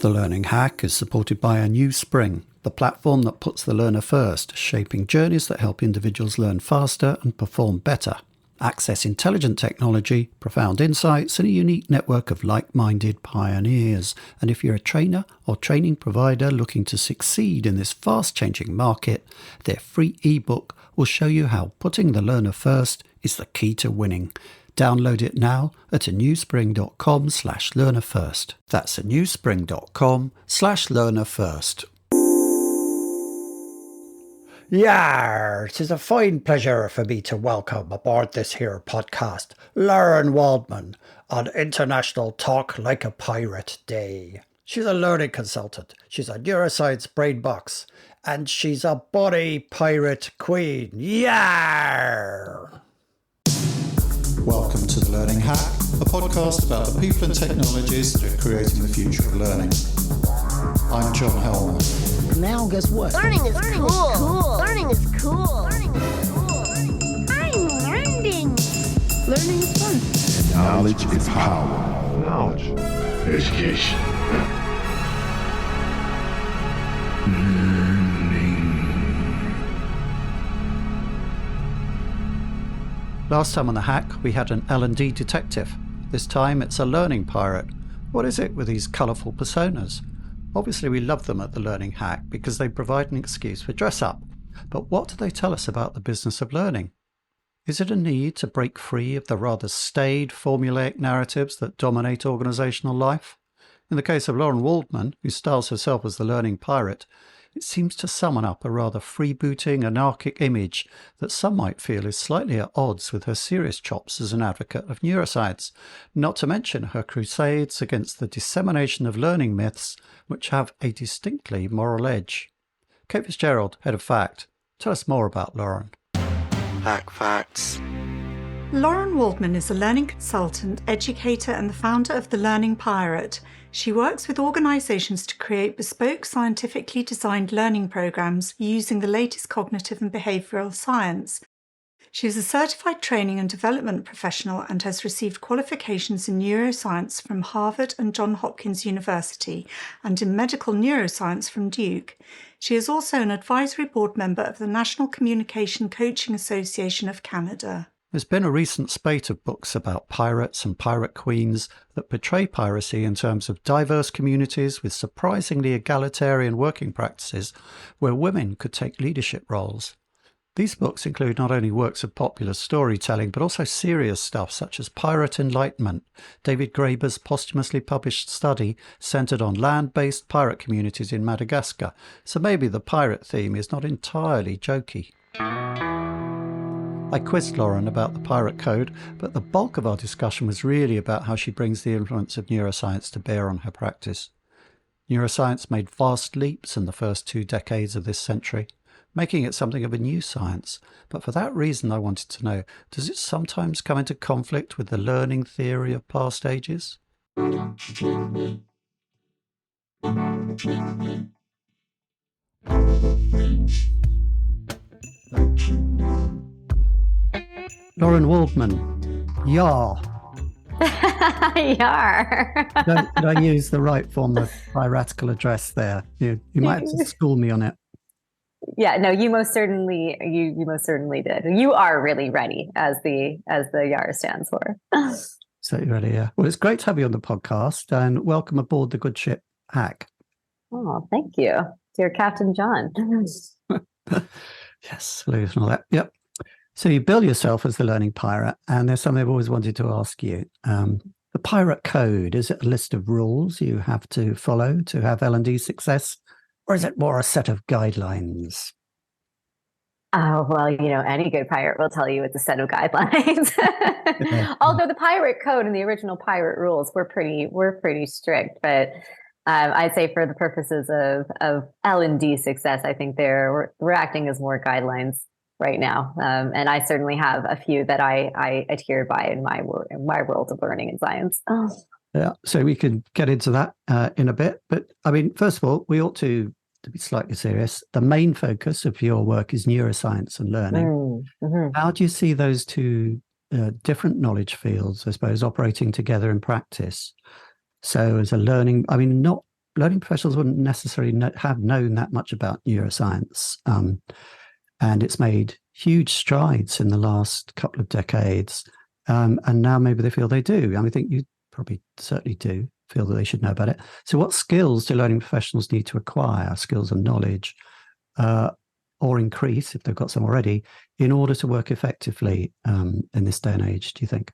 The Learning Hack is supported by a new Spring, the platform that puts the learner first, shaping journeys that help individuals learn faster and perform better. Access intelligent technology, profound insights, and a unique network of like-minded pioneers. And if you're a trainer or training provider looking to succeed in this fast-changing market, their free ebook will show you how putting the learner first is the key to winning. Download it now at anewspring.com/learnerfirst. That's anewspring.com/learnerfirst. Yar, 'tis a fine pleasure for me to welcome aboard this here podcast Lauren Waldman on International Talk Like a Pirate Day. She's a learning consultant, she's a neuroscience brain box, and she's a body pirate queen. Yar! Welcome to The Learning Hack, a podcast about the people and technologies that are creating the future of learning. I'm John Helmer. Now guess what? Learning is cool. Learning is cool. Learning is cool. I'm learning. Learning is fun. Knowledge is power. Knowledge. Education. Last time on The Hack, we had an L&D detective. This time it's a learning pirate. What is it with these colourful personas? Obviously we love them at The Learning Hack because they provide an excuse for dress up. But what do they tell us about the business of learning? Is it a need to break free of the rather staid, formulaic narratives that dominate organisational life? In the case of Lauren Waldman, who styles herself as the learning pirate, it seems to summon up a rather freebooting, anarchic image that some might feel is slightly at odds with her serious chops as an advocate of neuroscience, not to mention her crusades against the dissemination of learning myths which have a distinctly moral edge. Kate Fitzgerald, Head of Fact, tell us more about Lauren. Hack Facts. Lauren Waldman is a learning consultant, educator, and the founder of The Learning Pirate. She works with organisations to create bespoke, scientifically designed learning programmes using the latest cognitive and behavioural science. She is a certified training and development professional and has received qualifications in neuroscience from Harvard and Johns Hopkins University and in medical neuroscience from Duke. She is also an advisory board member of the National Communication Coaching Association of Canada. There's been a recent spate of books about pirates and pirate queens that portray piracy in terms of diverse communities with surprisingly egalitarian working practices where women could take leadership roles. These books include not only works of popular storytelling, but also serious stuff such as Pirate Enlightenment, David Graeber's posthumously published study centred on land-based pirate communities in Madagascar, so maybe the pirate theme is not entirely jokey. I quizzed Lauren about the pirate code, but the bulk of our discussion was really about how she brings the influence of neuroscience to bear on her practice. Neuroscience made vast leaps in the first 2 decades of this century, making it something of a new science. But for that reason I wanted to know, does it sometimes come into conflict with the learning theory of past ages? Lauren Waldman, yar. Yar. Did I use the right form of piratical address there? You might have to school me on it. Yeah, no, you most certainly did. You are really ready, as the YAR stands for. So you're ready, yeah. Well, it's great to have you on the podcast, and welcome aboard the good ship Hack. Oh, thank you, dear Captain John. Yes, salute and all that. Yep. So you bill yourself as the learning pirate, and there's something I've always wanted to ask you. The pirate code, is it a list of rules you have to follow to have L&D success, or is it more a set of guidelines? Oh, well, any good pirate will tell you it's a set of guidelines. Although the pirate code and the original pirate rules were pretty strict, but I'd say for the purposes of L&D success, I think we're acting as more guidelines right now. And I certainly have a few that I adhere by in my world of learning and science. Yeah, so we can get into that in a bit. But I mean, first of all, we ought to be slightly serious. The main focus of your work is neuroscience and learning. Mm-hmm. How do you see those two different knowledge fields, I suppose, operating together in practice? So as a learning, I mean, not learning professionals wouldn't necessarily have known that much about neuroscience. And it's made huge strides in the last couple of decades. And now maybe they feel they do. I think you probably certainly do feel that they should know about it. So what skills do learning professionals need to acquire, skills and knowledge, or increase, if they've got some already, in order to work effectively in this day and age, do you think?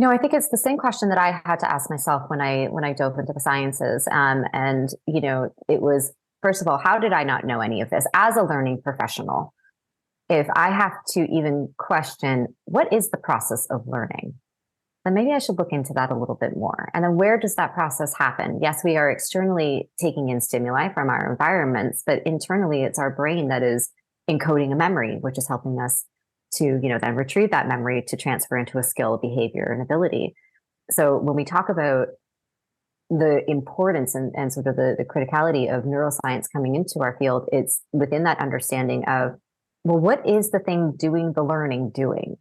I think it's the same question that I had to ask myself when I dove into the sciences. And it was, first of all, how did I not know any of this as a learning professional? If I have to even question what is the process of learning, then maybe I should look into that a little bit more. And then where does that process happen? Yes, we are externally taking in stimuli from our environments, but internally it's our brain that is encoding a memory, which is helping us to, then retrieve that memory to transfer into a skill, behavior, and ability. So when we talk about the importance and sort of the criticality of neuroscience coming into our field, it's within that understanding of, well, what is the thing doing the learning doing?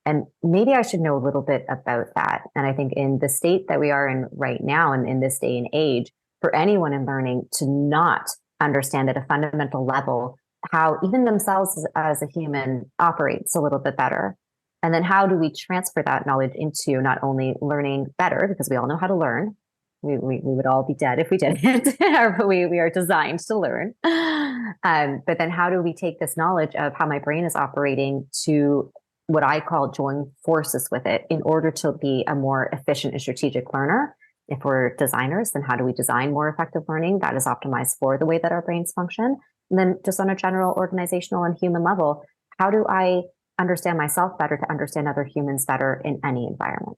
And maybe I should know a little bit about that. And I think in the state that we are in right now, and in this day and age, for anyone in learning to not understand at a fundamental level how even themselves as a human operates a little bit better. And then how do we transfer that knowledge into not only learning better, because we all know how to learn. We would all be dead if we didn't, but we are designed to learn. But then how do we take this knowledge of how my brain is operating to what I call join forces with it in order to be a more efficient and strategic learner? If we're designers, then how do we design more effective learning that is optimized for the way that our brains function? And then just on a general organizational and human level, how do I understand myself better to understand other humans better in any environment?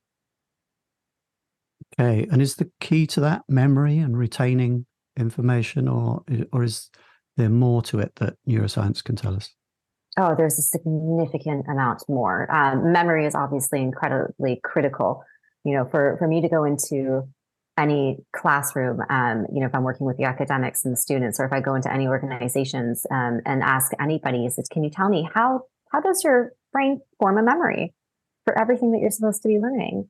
Okay. And is the key to that memory and retaining information, or is there more to it that neuroscience can tell us? Oh, there's a significant amount more. Memory is obviously incredibly critical. For me to go into any classroom, if I'm working with the academics and the students, or if I go into any organizations and ask anybody, can you tell me how does your brain form a memory for everything that you're supposed to be learning?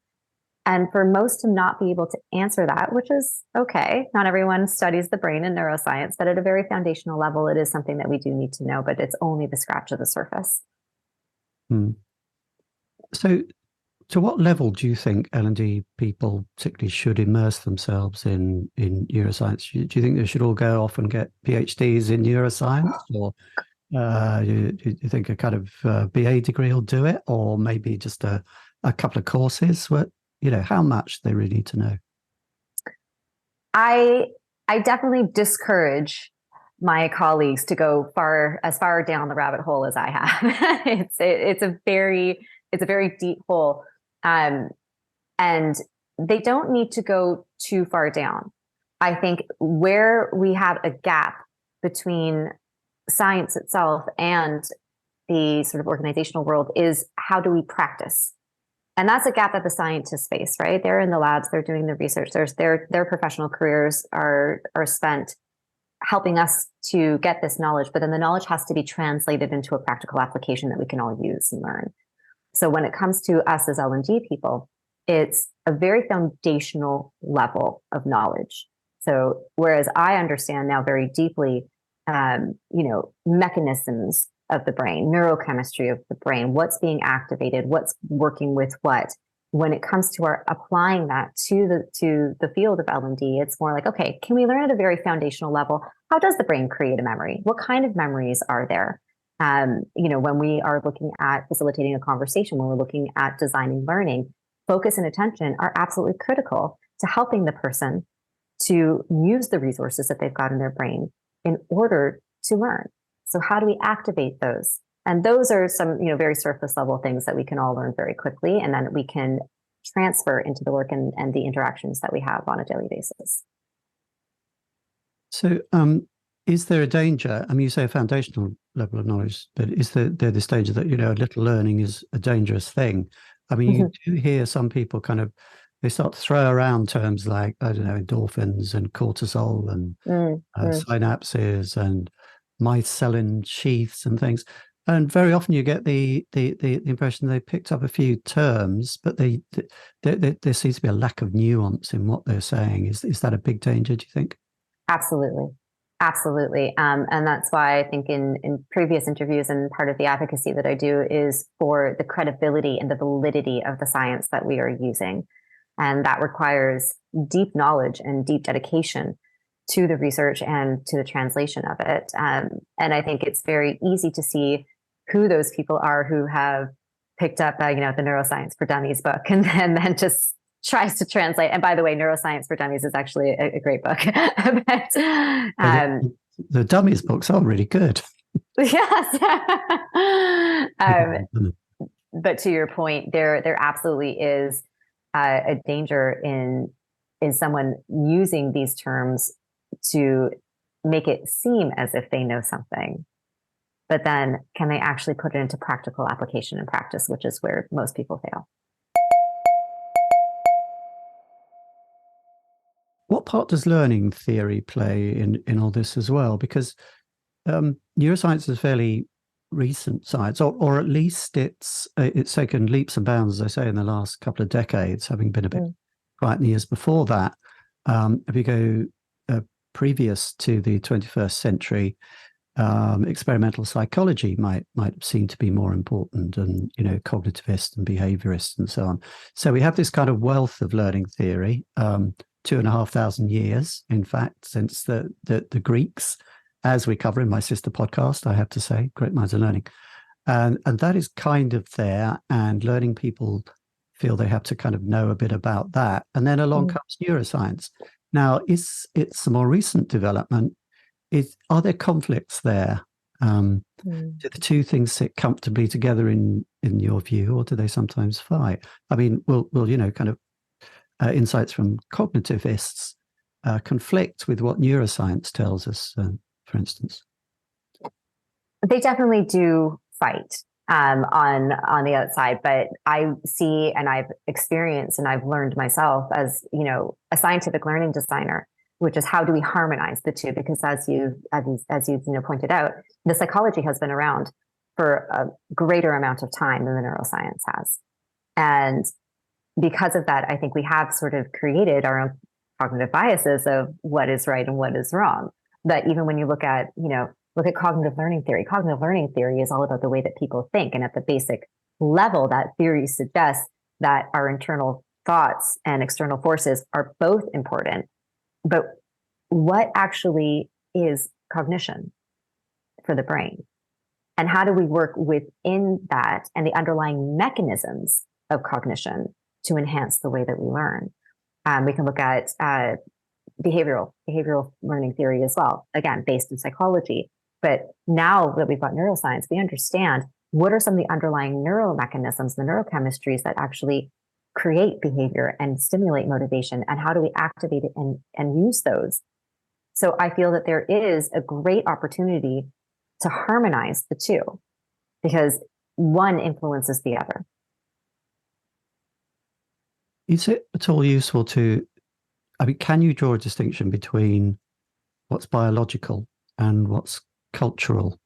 And for most to not be able to answer that, which is okay. Not everyone studies the brain in neuroscience, but at a very foundational level, it is something that we do need to know, but it's only the scratch of the surface. So to what level do you think L&D people particularly should immerse themselves in neuroscience? Do you think they should all go off and get PhDs in neuroscience, or do you think a kind of BA degree will do it, or maybe just a couple of courses? How much they really need to know? I definitely discourage my colleagues to go as far down the rabbit hole as I have. It's a very deep hole, and they don't need to go too far down. I think where we have a gap between science itself and the sort of organizational world is, how do we practice? And that's a gap that the scientists face, right? They're in the labs, they're doing the research. Their professional careers are spent helping us to get this knowledge, but then the knowledge has to be translated into a practical application that we can all use and learn. So when it comes to us as L&D people, it's a very foundational level of knowledge. So whereas I understand now very deeply, mechanisms of the brain, neurochemistry of the brain, what's being activated, what's working with what. When it comes to our applying that to the field of L&D, it's more like, okay, can we learn at a very foundational level? How does the brain create a memory? What kind of memories are there? When we are looking at facilitating a conversation, when we're looking at designing learning, focus and attention are absolutely critical to helping the person to use the resources that they've got in their brain in order to learn. So how do we activate those? And those are some, very surface level things that we can all learn very quickly, and then we can transfer into the work and the interactions that we have on a daily basis. So is there a danger? I mean, you say a foundational level of knowledge, but is there this danger that, a little learning is a dangerous thing? I mean, you do hear some people they start to throw around terms like, I don't know, endorphins and cortisol and synapses and myelin sheaths and things. And very often you get the impression they picked up a few terms, but there seems to be a lack of nuance in what they're saying. Is that a big danger, do you think? Absolutely. Absolutely. And that's why I think in previous interviews and part of the advocacy that I do is for the credibility and the validity of the science that we are using. And that requires deep knowledge and deep dedication to the research and to the translation of it. And I think it's very easy to see who those people are who have picked up, the Neuroscience for Dummies book and then just tries to translate. And by the way, Neuroscience for Dummies is actually a great book. But, the Dummies books are really good. Yes. But to your point, there absolutely is a danger in someone using these terms to make it seem as if they know something. But then can they actually put it into practical application and practice, which is where most people fail. What part does learning theory play in all this as well? Because neuroscience is fairly recent science, or at least it's taken leaps and bounds, as I say, in the last couple of decades, having been a bit quiet in the years before that. If you go previous to the 21st century, experimental psychology might seem to be more important, and cognitivist and behaviorist and so on. So we have this kind of wealth of learning theory, 2,500 years, in fact, since the Greeks, as we cover in my sister podcast, I have to say, Great Minds of Learning, and that is kind of there. And learning people feel they have to kind of know a bit about that, and then along comes neuroscience. Now, it's a more recent development. Are there conflicts there? Do the two things sit comfortably together in your view, or do they sometimes fight? I mean, will kind of insights from cognitivists conflict with what neuroscience tells us, for instance? They definitely do fight on the outside, but I see, and I've experienced, and I've learned myself as a scientific learning designer, which is how do we harmonize the two? Because as you pointed out, the psychology has been around for a greater amount of time than the neuroscience has, and because of that, I think we have sort of created our own cognitive biases of what is right and what is wrong. But even when you look at cognitive learning theory is all about the way that people think, and at the basic level, that theory suggests that our internal thoughts and external forces are both important. But what actually is cognition for the brain? And how do we work within that and the underlying mechanisms of cognition to enhance the way that we learn? We can look at behavioral learning theory as well, again, based in psychology. But now that we've got neuroscience, we understand what are some of the underlying neuromechanisms, the neurochemistries that actually create behavior and stimulate motivation, and how do we activate it and use those? So I feel that there is a great opportunity to harmonize the two, because one influences the other. Is it at all useful can you draw a distinction between what's biological and what's cultural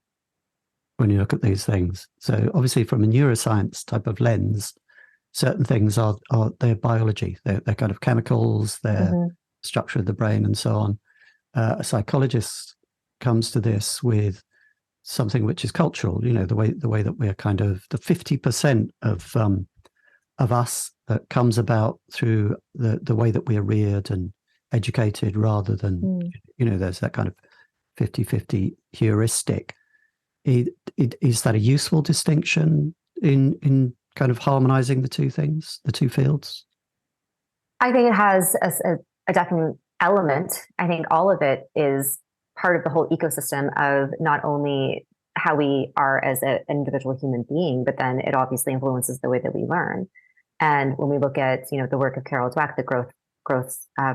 when you look at these things? So obviously from a neuroscience type of lens, certain things are their biology, they're kind of chemicals, their structure of the brain and so on. A psychologist comes to this with something which is cultural, the way that we're kind of the 50% of us that comes about through the way that we're reared and educated, rather than there's that kind of 50-50 heuristic. Is that a useful distinction in kind of harmonizing the two things, the two fields? I think it has a definite element. I think all of it is part of the whole ecosystem of not only how we are as an individual human being, but then it obviously influences the way that we learn. And when we look at the work of Carol Dweck, the growth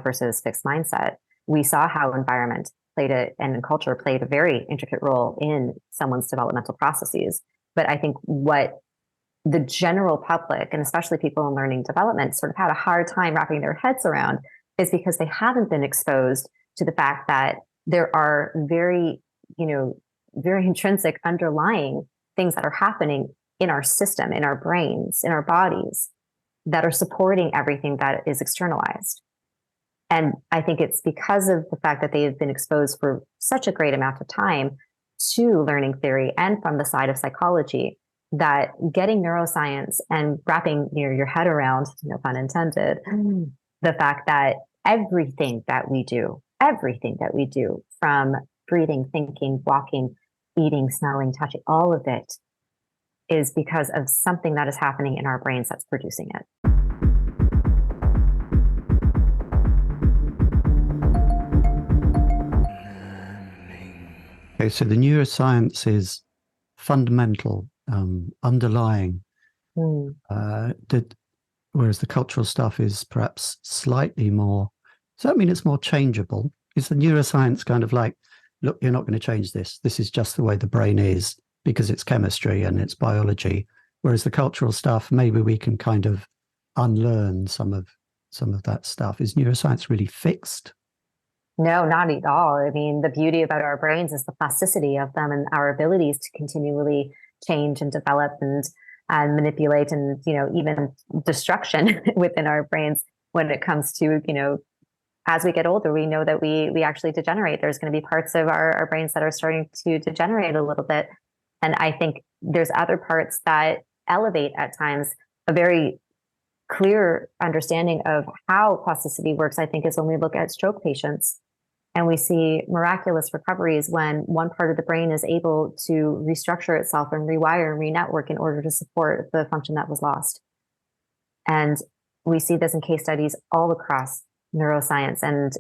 versus fixed mindset, we saw how environment and culture played a very intricate role in someone's developmental processes. But I think what the general public, and especially people in learning development, sort of had a hard time wrapping their heads around is because they haven't been exposed to the fact that there are very intrinsic underlying things that are happening in our system, in our brains, in our bodies, that are supporting everything that is externalized. And I think it's because of the fact that they have been exposed for such a great amount of time to learning theory and from the side of psychology, that getting neuroscience and wrapping your head around, no pun intended, the fact that everything that we do from breathing, thinking, walking, eating, smelling, touching, all of it is because of something that is happening in our brains that's producing it. Okay, so the neuroscience is fundamental, underlying, whereas the cultural stuff is perhaps slightly more. Does that mean it's more changeable? Is the neuroscience kind of like, look, you're not going to change this. This is just the way the brain is because it's chemistry and it's biology. Whereas the cultural stuff, maybe we can kind of unlearn some of that stuff. Is neuroscience really fixed? No, not at all. I mean, the beauty about our brains is the plasticity of them and our abilities to continually change and develop and manipulate, and, you know, even destruction within our brains when it comes to, you know, as we get older, we know that we actually degenerate. There's going to be parts of our brains that are starting to degenerate a little bit. And I think there's other parts that elevate at times. A very clear understanding of how plasticity works, I think, is when we look at stroke patients and we see miraculous recoveries when one part of the brain is able to restructure itself and rewire and re-network in order to support the function that was lost. And we see this in case studies all across neuroscience. And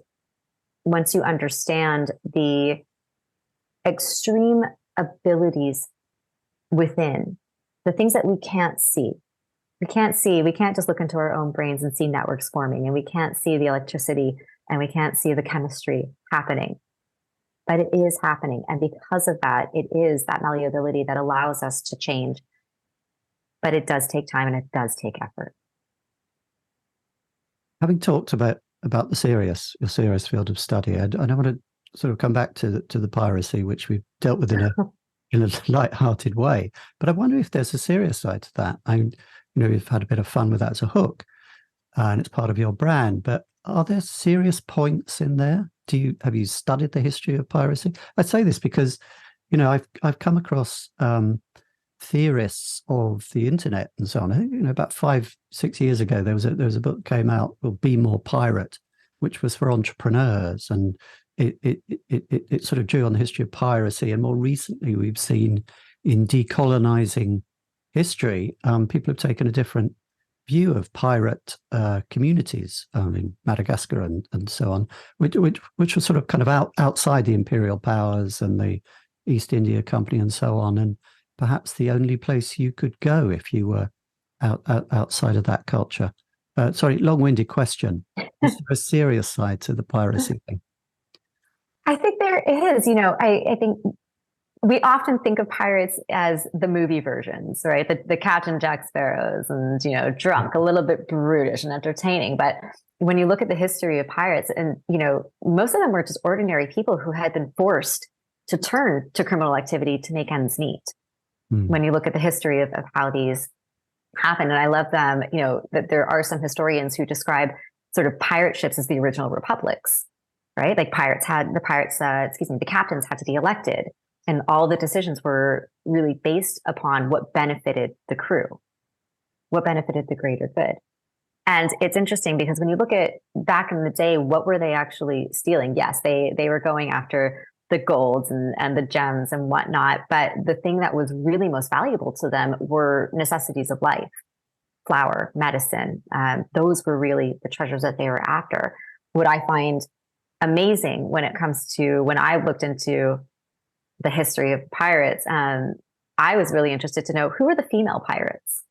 once you understand the extreme abilities within, the things that we can't see, we can't just look into our own brains and see networks forming, and we can't see the electricity and we can't see the chemistry happening, but it is happening. And because of that, it is that malleability that allows us to change. But it does take time and it does take effort. Having talked about your serious field of study, I want to sort of come back to the piracy, which we've dealt with in a light-hearted way. But I wonder if there's a serious side to that. You've had a bit of fun with that as a hook, and it's part of your brand. But are there serious points in there? Have you studied the history of piracy? I say this because, I've come across theorists of the internet and so on. I think, about 5-6 years ago, there was a book came out called "Be More Pirate," which was for entrepreneurs, and it sort of drew on the history of piracy. And more recently, we've seen in decolonizing history, people have taken a different view of pirate communities in Madagascar and so on, which was sort of kind of outside the imperial powers and the East India Company and so on, and perhaps the only place you could go if you were outside of that culture. Sorry, long-winded question. Is there a serious side to the piracy thing? I think there is. I think we often think of pirates as the movie versions, right? The Captain Jack Sparrows and, drunk, a little bit brutish and entertaining. But when you look at the history of pirates, and, most of them were just ordinary people who had been forced to turn to criminal activity to make ends meet. When you look at the history of how these happened, and I love them, that there are some historians who describe sort of pirate ships as the original republics, right? Like the captains had to be elected. And all the decisions were really based upon what benefited the crew, what benefited the greater good. And it's interesting because when you look at back in the day, what were they actually stealing? Yes, they were going after the golds and the gems and whatnot. But the thing that was really most valuable to them were necessities of life, flour, medicine. Those were really the treasures that they were after. What I find amazing when it comes to when I looked into the history of pirates, I was really interested to know who were the female pirates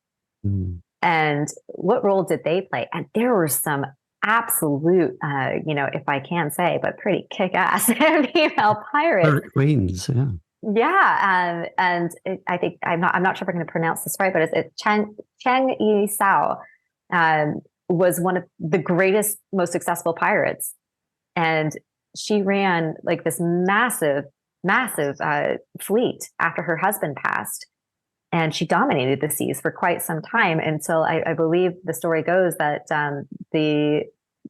and what role did they play. And there were some absolute, if I can say, but pretty kick-ass female pirates. Pirate queens, yeah. Yeah, I think I'm not sure if I'm going to pronounce this right, but it's Chang Yi Sao was one of the greatest, most successful pirates, and she ran like this massive fleet after her husband passed, And she dominated the seas for quite some time until I believe the story goes that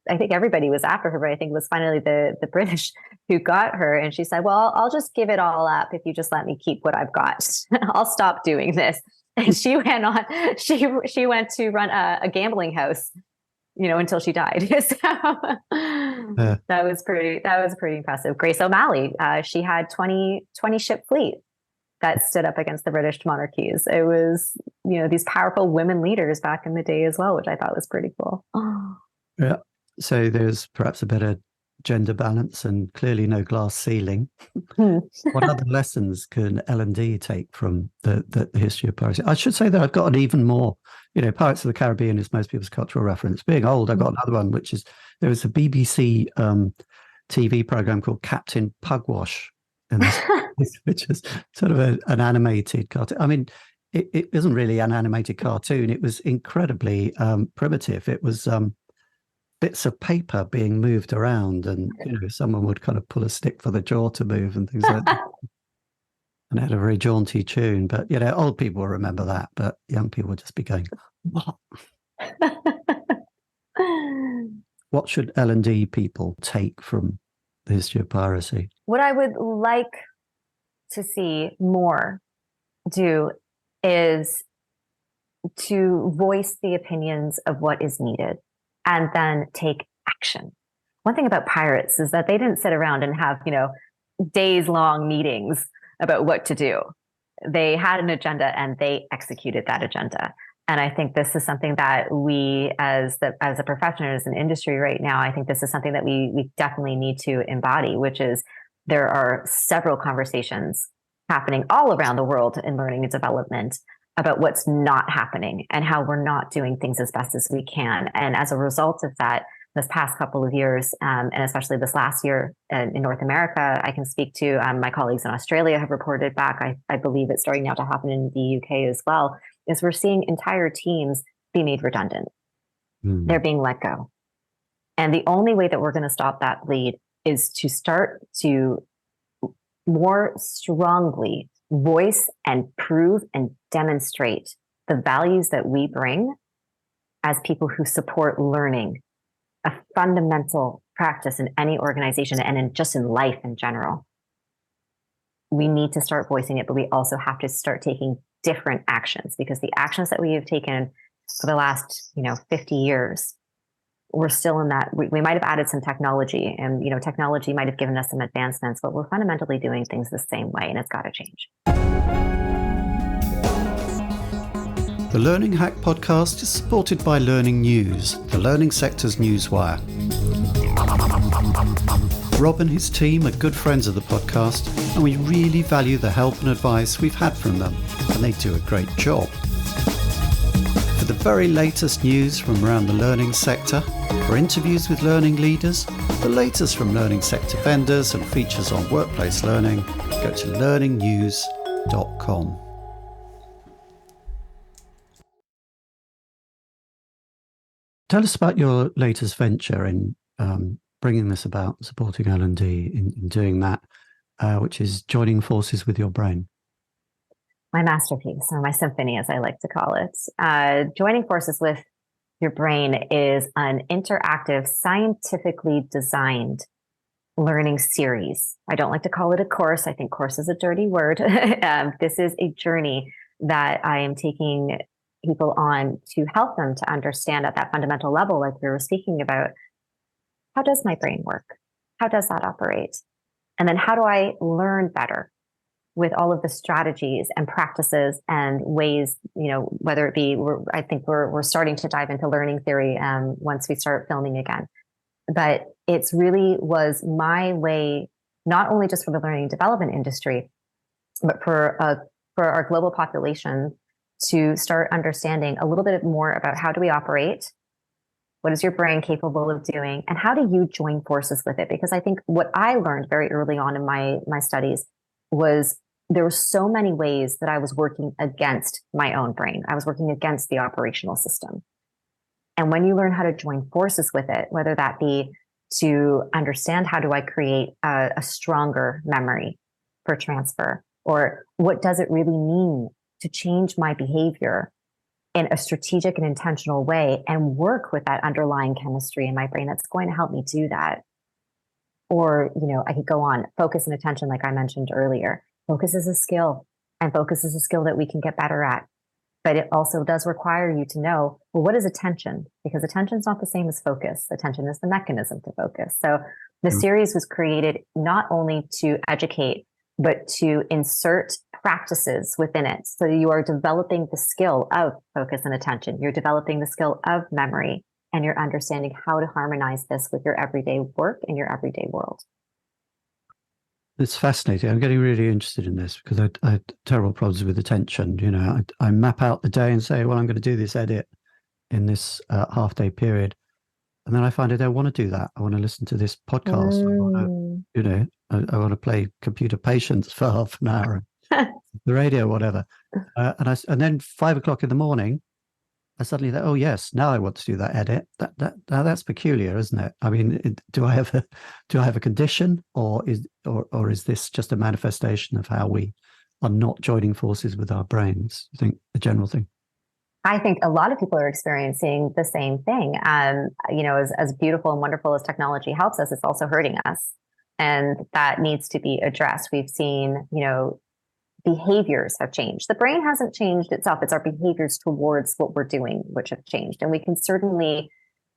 I think everybody was after her, but I think it was finally the British who got her. And she said, well, I'll just give it all up if you just let me keep what I've got. I'll stop doing this. And she went on, she went to run a gambling house, until she died. So that was pretty impressive. Grace O'Malley, she had 20 ship fleet that stood up against the British monarchies. It was, these powerful women leaders back in the day as well, which I thought was pretty cool. Yeah. So there's perhaps a better gender balance and clearly no glass ceiling. What other lessons can L&D take from the history of piracy? I should say that I've got an even more, Pirates of the Caribbean is most people's cultural reference. Being old, I've got another one, which is, there was a BBC TV program called Captain Pugwash, and which is sort of an animated cartoon. I mean, it isn't really an animated cartoon. It was incredibly primitive. It was bits of paper being moved around, and someone would kind of pull a stick for the jaw to move and things like that. And it had a very jaunty tune. But old people will remember that, but young people would just be going, what? What should L&D people take from the history of piracy? What I would like to see more do is to voice the opinions of what is needed and then take action. One thing about pirates is that they didn't sit around and have, days long meetings about what to do. They had an agenda and they executed that agenda. And I think this is something that we, as a profession, as an industry right now, I think this is something that we definitely need to embody, which is there are several conversations happening all around the world in learning and development about what's not happening and how we're not doing things as best as we can. And as a result of that, this past couple of years, and especially this last year in North America, I can speak to my colleagues in Australia have reported back. I believe it's starting now to happen in the UK as well, is we're seeing entire teams be made redundant. They're being let go. And the only way that we're going to stop that bleed is to start to more strongly voice and prove and demonstrate the values that we bring as people who support learning, a fundamental practice in any organization and just in life in general. We need to start voicing it, but we also have to start taking different actions, because the actions that we have taken for the last 50 years, we're still in that. We might have added some technology, and technology might have given us some advancements, but we're fundamentally doing things the same way, and it's got to change. The Learning Hack podcast is supported by Learning News, the learning sector's newswire. Rob and his team are good friends of the podcast, and we really value the help and advice we've had from them, and they do a great job. For the very latest news from around the learning sector, for interviews with learning leaders, the latest from learning sector vendors and features on workplace learning, go to learningnews.com. Tell us about your latest venture in bringing this about, supporting L&D in doing that, which is joining forces with your brain. My masterpiece, or my symphony, as I like to call it. Joining forces with your brain is an interactive, scientifically designed learning series. I don't like to call it a course. I think course is a dirty word. This is a journey that I am taking people on to help them to understand at that fundamental level, like we were speaking about, how does my brain work? How does that operate? And then how do I learn better with all of the strategies and practices and ways, whether it be, I think we're starting to dive into learning theory once we start filming again. But it's really was my way, not only just for the learning and development industry, but for our global population to start understanding a little bit more about how do we operate, what is your brain capable of doing, and how do you join forces with it? Because I think what I learned very early on in my studies was there were so many ways that I was working against my own brain. I was working against the operational system. And when you learn how to join forces with it, whether that be to understand how do I create a stronger memory for transfer, or what does it really mean to change my behavior in a strategic and intentional way and work with that underlying chemistry in my brain that's going to help me do that. Or, I could go on, focus and attention, like I mentioned earlier. Focus is a skill, and focus is a skill that we can get better at. But it also does require you to know, well, what is attention? Because attention is not the same as focus. Attention is the mechanism to focus. So the series was created not only to educate, but to insert practices within it. So you are developing the skill of focus and attention. You're developing the skill of memory, and you're understanding how to harmonize this with your everyday work and your everyday world. It's fascinating. I'm getting really interested in this because I had terrible problems with attention. I map out the day and say, well, I'm going to do this edit in this half-day period. And then I find I don't want to do that. I want to listen to this podcast. I want to play computer patience for half an hour, the radio, whatever. And then 5 o'clock in the morning, I suddenly thought, oh yes, now I want to do that edit. That's peculiar, isn't it? I mean, do I have a condition, or is this just a manifestation of how we are not joining forces with our brains? I think the general thing. I think a lot of people are experiencing the same thing. As beautiful and wonderful as technology helps us, it's also hurting us. And that needs to be addressed. We've seen, behaviors have changed. The brain hasn't changed itself. It's our behaviors towards what we're doing, which have changed. And we can certainly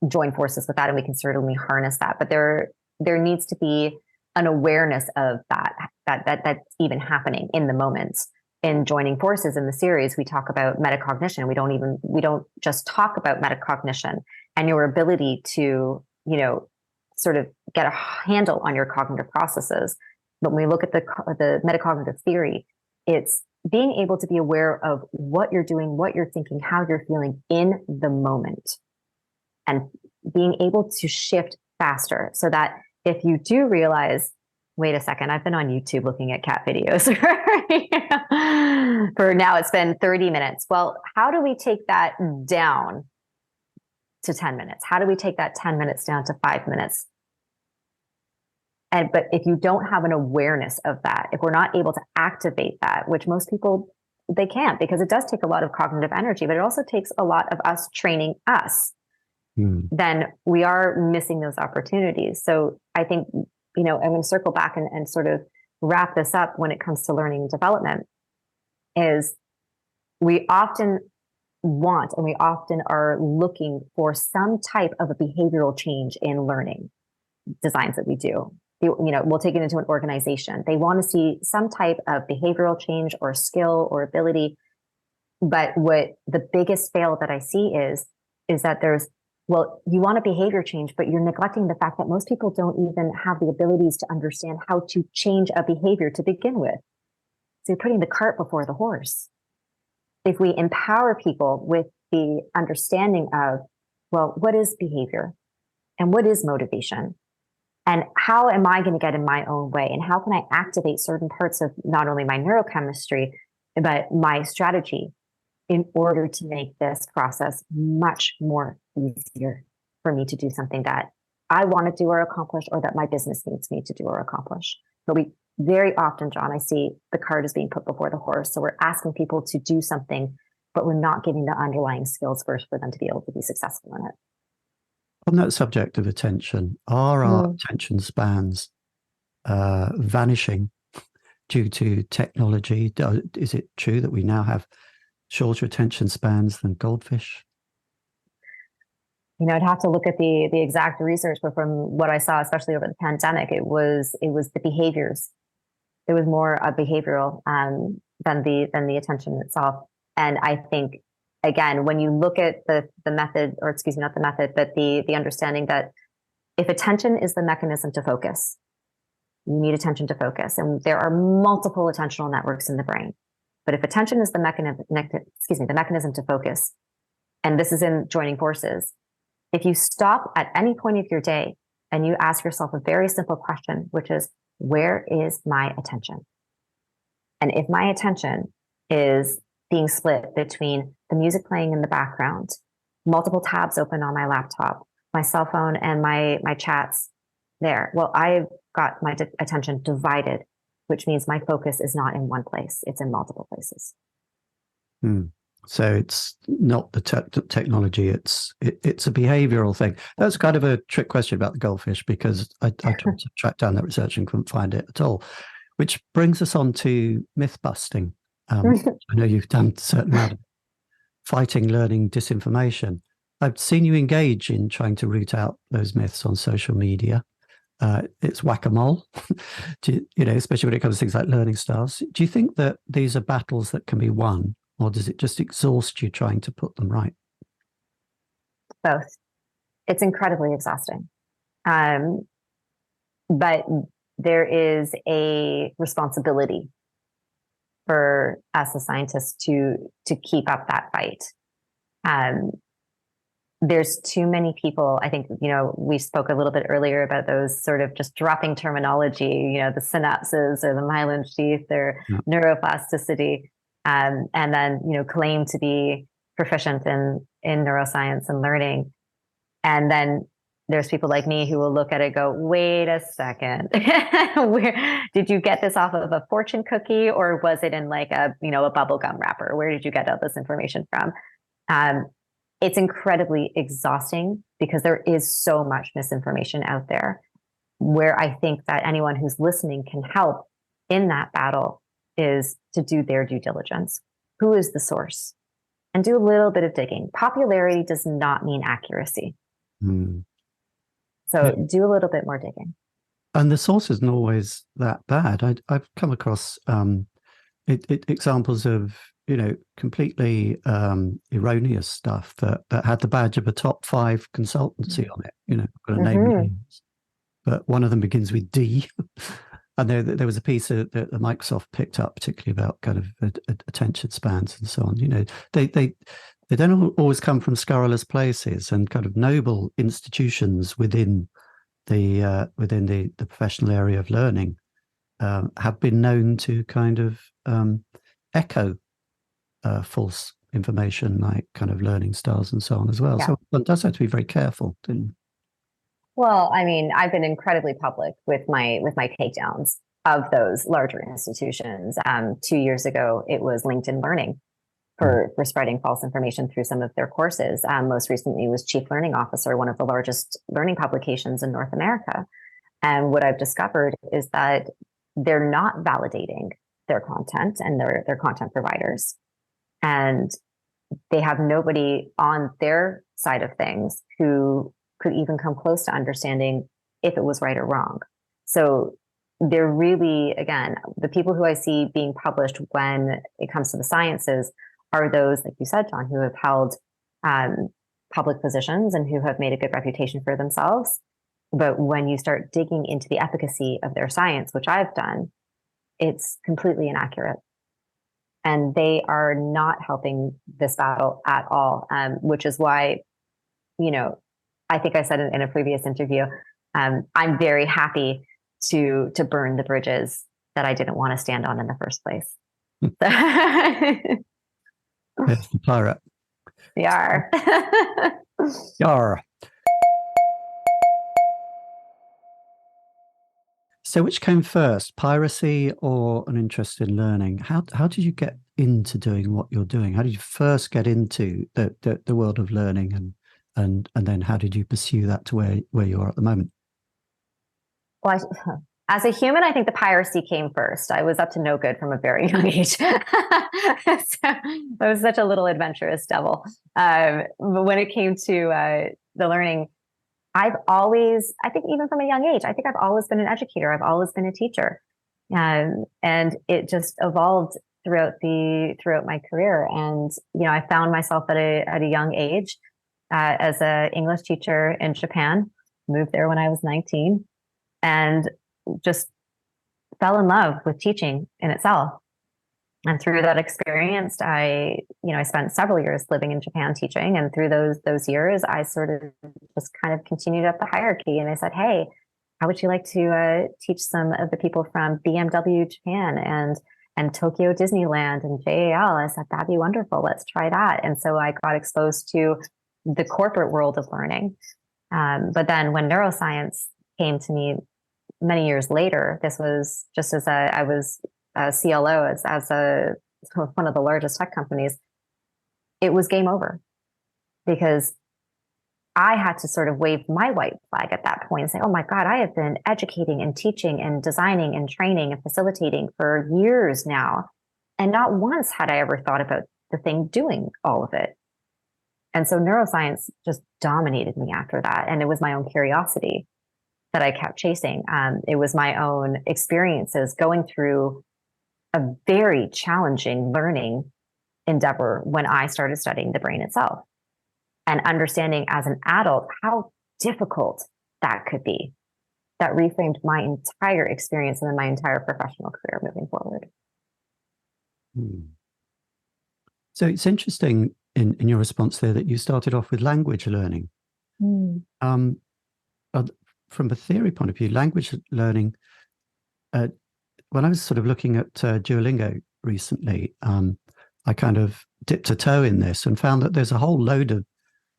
join forces with that, and we can certainly harness that. But there needs to be an awareness of that's even happening in the moment. In joining forces in the series, we talk about metacognition. We don't just talk about metacognition and your ability to, sort of get a handle on your cognitive processes. But when we look at the metacognitive theory, it's being able to be aware of what you're doing, what you're thinking, how you're feeling in the moment, and being able to shift faster so that if you do realize, wait a second, I've been on YouTube looking at cat videos for now, it's been 30 minutes. Well, how do we take that down to 10 minutes? How do we take that 10 minutes down to 5 minutes? But if you don't have an awareness of that, if we're not able to activate that, which most people, they can't, because it does take a lot of cognitive energy, but it also takes a lot of us training us, then we are missing those opportunities. So I think, I'm going to circle back and sort of wrap this up when it comes to learning and development, is we often want and we often are looking for some type of a behavioral change in learning designs that we do. We'll take it into an organization. They want to see some type of behavioral change or skill or ability. But what the biggest fail that I see is that you want a behavior change, but you're neglecting the fact that most people don't even have the abilities to understand how to change a behavior to begin with. So you're putting the cart before the horse. If we empower people with the understanding of, what is behavior and what is motivation? And how am I going to get in my own way? And how can I activate certain parts of not only my neurochemistry, but my strategy in order to make this process much more easier for me to do something that I want to do or accomplish, or that my business needs me to do or accomplish. But we very often, John, I see the cart is being put before the horse. So we're asking people to do something, but we're not giving the underlying skills first for them to be able to be successful in it. On that subject of attention, are our attention spans vanishing due to technology? Is it true that we now have shorter attention spans than goldfish? I'd have to look at the exact research, but from what I saw, especially over the pandemic, it was the behaviors. It was more behavioral than the attention itself. And I think, again, when you look at the method, or excuse me, not the method, but the understanding that if attention is the mechanism to focus, you need attention to focus. And there are multiple attentional networks in the brain. But if attention is the mechanism to focus, and this is in joining forces, if you stop at any point of your day and you ask yourself a very simple question, which is, where is my attention? And if my attention is being split between the music playing in the background, multiple tabs open on my laptop, my cell phone, and my chats there, well, I've got my attention divided, which means my focus is not in one place, it's in multiple places. Mm. So it's not the technology; it's a behavioural thing. That's kind of a trick question about the goldfish, because I tried to track down that research and couldn't find it at all. Which brings us on to myth busting. I know you've done a certain amount of fighting, learning disinformation. I've seen you engage in trying to root out those myths on social media. It's whack-a-mole, especially when it comes to things like learning styles. Do you think that these are battles that can be won, or does it just exhaust you trying to put them right? Both. It's incredibly exhausting. But there is a responsibility for us as scientists to keep up that fight. There's too many people. I think, we spoke a little bit earlier about those sort of just dropping terminology, the synapses or the myelin sheath or neuroplasticity, and then, claim to be proficient in neuroscience and learning. And then there's people like me who will look at it and go, wait a second, where did you get this off of a fortune cookie, or was it in like a bubble gum wrapper? Where did you get all this information from? It's incredibly exhausting because there is so much misinformation out there. Where I think that anyone who's listening can help in that battle is to do their due diligence. Who is the source? And do a little bit of digging. Popularity does not mean accuracy. So do a little bit more digging. And the source isn't always that bad. I've come across examples of completely erroneous stuff that had the badge of a top 5 consultancy on it. I've got to name names, but one of them begins with D. And there was a piece that Microsoft picked up, particularly about kind of attention spans and so on. They don't always come from scurrilous places, and kind of noble institutions within the professional area of learning have been known to kind of echo false information, like kind of learning styles and so on as well. Yeah. So one does have to be very careful. Well, I mean, I've been incredibly public with my takedowns of those larger institutions. 2 years ago, it was LinkedIn Learning for spreading false information through some of their courses. Most recently was Chief Learning Officer, one of the largest learning publications in North America. And what I've discovered is that they're not validating their content and their content providers. And they have nobody on their side of things who could even come close to understanding if it was right or wrong. So they're really, again, the people who I see being published when it comes to the sciences are those, like you said, John, who have held public positions and who have made a good reputation for themselves. But when you start digging into the efficacy of their science, which I've done, it's completely inaccurate. And they are not helping this battle at all, which is why, I think I said in a previous interview, I'm very happy to burn the bridges that I didn't want to stand on in the first place. It's the pirate. Yar. Yar. So which came first, piracy or an interest in learning? How did you get into doing what you're doing? How did you first get into the world of learning, and then how did you pursue that to where you are at the moment? Well, as a human, I think the piracy came first. I was up to no good from a very young age. So I was such a little adventurous devil. But when it came to the learning, I think even from a young age, I think I've always been an educator. I've always been a teacher. And it just evolved throughout my career. And, I found myself at a young age as an English teacher in Japan, moved there when I was 19, and just fell in love with teaching in itself. And through that experience, I spent several years living in Japan teaching. And through those years, I sort of just kind of continued up the hierarchy. And I said, hey, how would you like to teach some of the people from BMW Japan and Tokyo Disneyland and JAL? I said, that'd be wonderful. Let's try that. And so I got exposed to the corporate world of learning. But then when neuroscience came to me many years later, this was just as I was a CLO as one of the largest tech companies. it was game over, because I had to sort of wave my white flag at that point and say, oh my God, I have been educating and teaching and designing and training and facilitating for years now. And not once had I ever thought about the thing doing all of it. And so neuroscience just dominated me after that. And it was my own curiosity that I kept chasing. It was my own experiences going through a very challenging learning endeavor when I started studying the brain itself, and understanding as an adult how difficult that could be. That reframed my entire experience and then my entire professional career moving forward. So it's interesting in your response there that you started off with language learning. From a theory point of view, language learning, when I was sort of looking at Duolingo recently, I kind of dipped a toe in this and found that there's a whole load of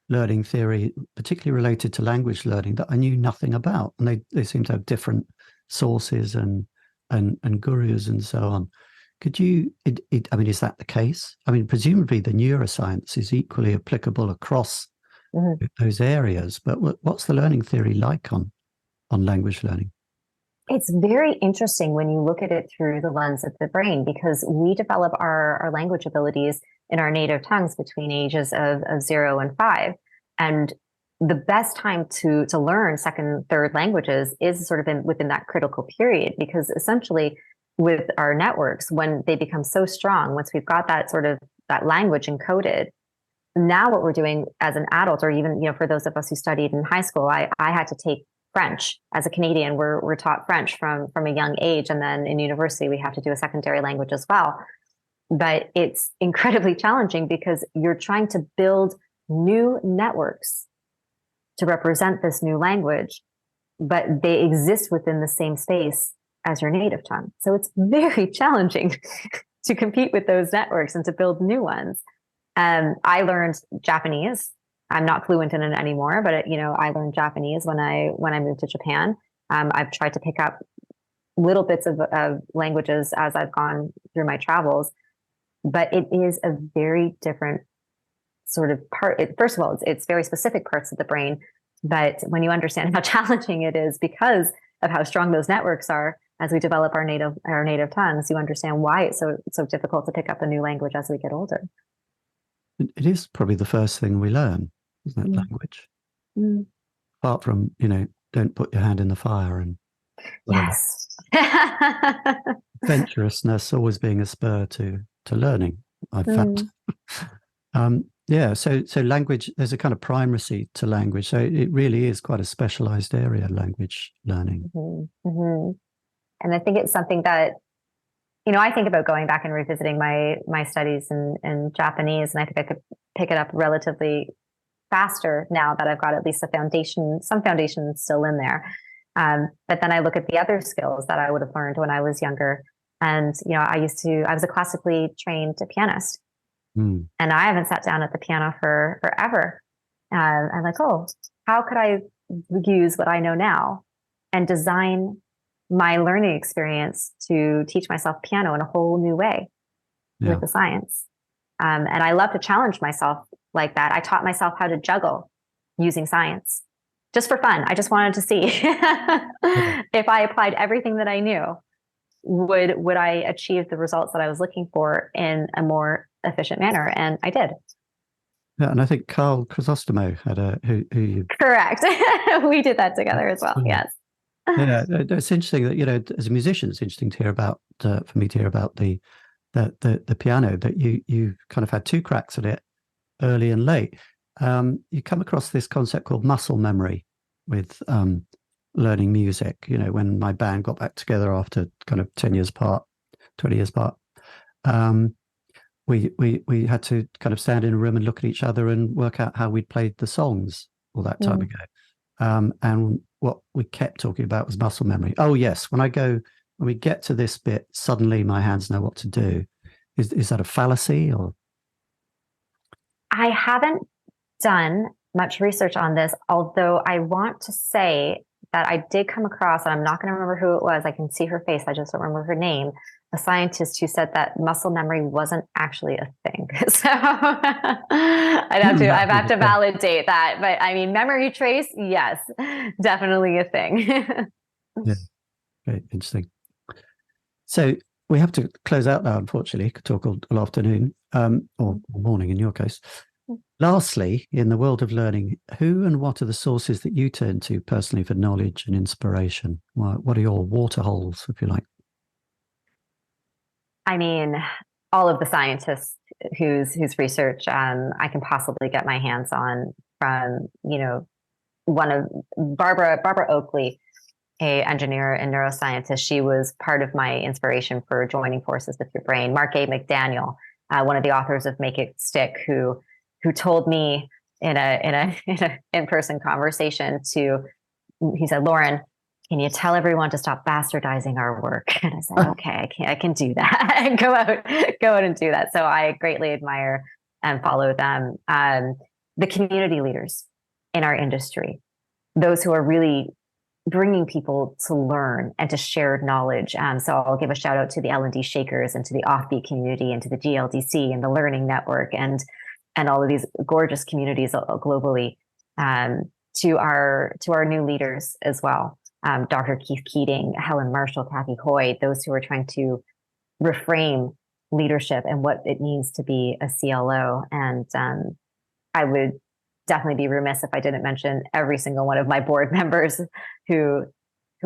learning theory, particularly related to language learning, that I knew nothing about. And they seem to have different sources and gurus and so on. Could you, I mean, is that the case? I mean, presumably the neuroscience is equally applicable across those areas, but what's the learning theory like on language learning? It's very interesting when you look at it through the lens of the brain, because we develop our language abilities in our native tongues between ages of 0 and 5. And the best time to learn second, third languages is sort of within that critical period, because essentially with our networks, when they become so strong, once we've got that sort of that language encoded, now what we're doing as an adult, or even, for those of us who studied in high school, I had to take French. As a Canadian, we're taught French from a young age, and then in university we have to do a secondary language as well. But it's incredibly challenging because you're trying to build new networks to represent this new language, but they exist within the same space as your native tongue. So it's very challenging to compete with those networks and to build new ones. I learned Japanese. I'm not fluent in it anymore, but I learned Japanese when I moved to Japan. I've tried to pick up little bits of languages as I've gone through my travels, but it is a very different sort of part. First of all, it's very specific parts of the brain, but when you understand how challenging it is because of how strong those networks are, as we develop our native tongues, you understand why it's so difficult to pick up a new language as we get older. It is probably the first thing we learn, isn't it? Language. Apart from, don't put your hand in the fire and whatever. Yes. Adventurousness always being a spur to learning, I've found. So language, there's a kind of primacy to language. So it really is quite a specialized area, language learning. And I think it's something that, I think about going back and revisiting my studies in Japanese, and I think I could pick it up relatively faster now that I've got at least some foundation still in there. But then I look at the other skills that I would have learned when I was younger. And, I was a classically trained pianist, and I haven't sat down at the piano for forever. I'm like, how could I use what I know now and design my learning experience to teach myself piano in a whole new way with the science. And I love to challenge myself like that. I taught myself how to juggle using science just for fun. I just wanted to see if I applied everything that I knew, would I achieve the results that I was looking for in a more efficient manner? And I did. Yeah, and I think Carl Chrysostomo had who you... Correct. We did that together as well. Yes. Yeah, it's interesting that, as a musician, it's interesting to hear about, for me to hear about the piano, that you kind of had two cracks at it, early and late. You come across this concept called muscle memory with learning music. When my band got back together after kind of 10 years apart, 20 years apart, we had to kind of stand in a room and look at each other and work out how we'd played the songs all that time ago. And what we kept talking about was muscle memory. Oh yes, when we get to this bit, suddenly my hands know what to do. Is that a fallacy, or? I haven't done much research on this, although I want to say that I did come across, and I'm not going to remember who it was. I can see her face. I just don't remember her name. A scientist who said that muscle memory wasn't actually a thing. So I'd have to validate that. But I mean, memory trace, yes, definitely a thing. Yeah, very interesting. So we have to close out now, unfortunately. Could talk all afternoon, or morning in your case. Lastly, in the world of learning, who and what are the sources that you turn to personally for knowledge and inspiration? What are your water holes, if you like? I mean, all of the scientists whose research I can possibly get my hands on, from, one of Barbara Oakley, a engineer and neuroscientist. She was part of my inspiration for joining forces with your brain. Mark A. McDaniel, one of the authors of Make It Stick, who told me in a in-person conversation he said, "Lauren, can you tell everyone to stop bastardizing our work?" And I said, "Okay, I can do that." And go out and do that. So I greatly admire and follow them. The community leaders in our industry, those who are really bringing people to learn and to share knowledge. So I'll give a shout out to the L&D Shakers and to the Offbeat community and to the GLDC and the Learning Network and all of these gorgeous communities globally, to our new leaders as well. Dr. Keith Keating, Helen Marshall, Kathy Hoy, those who are trying to reframe leadership and what it means to be a CLO. And I would definitely be remiss if I didn't mention every single one of my board members who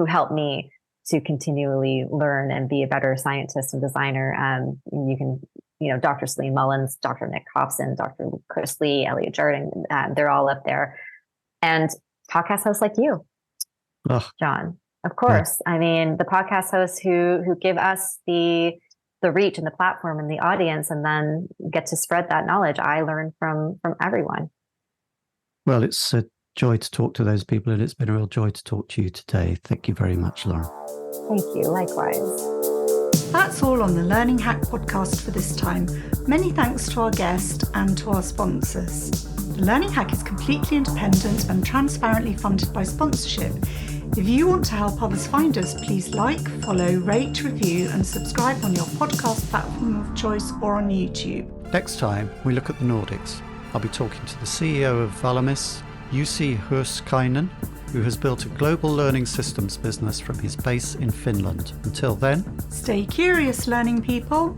helped me to continually learn and be a better scientist and designer. You can, Dr. Celine Mullins, Dr. Nick Hobson, Dr. Chris Lee, Elliot Jarding, they're all up there. And podcast hosts like you, John, of course. Yeah. I mean, the podcast hosts who give us the reach and the platform and the audience, and then get to spread that knowledge. I learn from everyone. Well, it's a joy to talk to those people, and it's been a real joy to talk to you today. Thank you very much, Lauren. Thank you. Likewise. That's all on the Learning Hack podcast for this time. Many thanks to our guest and to our sponsors. The Learning Hack is completely independent and transparently funded by sponsorship. If you want to help others find us, please like, follow, rate, review, and subscribe on your podcast platform of choice or on YouTube. Next time, we look at the Nordics. I'll be talking to the CEO of Valamis, Jussi Hurskainen, who has built a global learning systems business from his base in Finland. Until then, stay curious, learning people.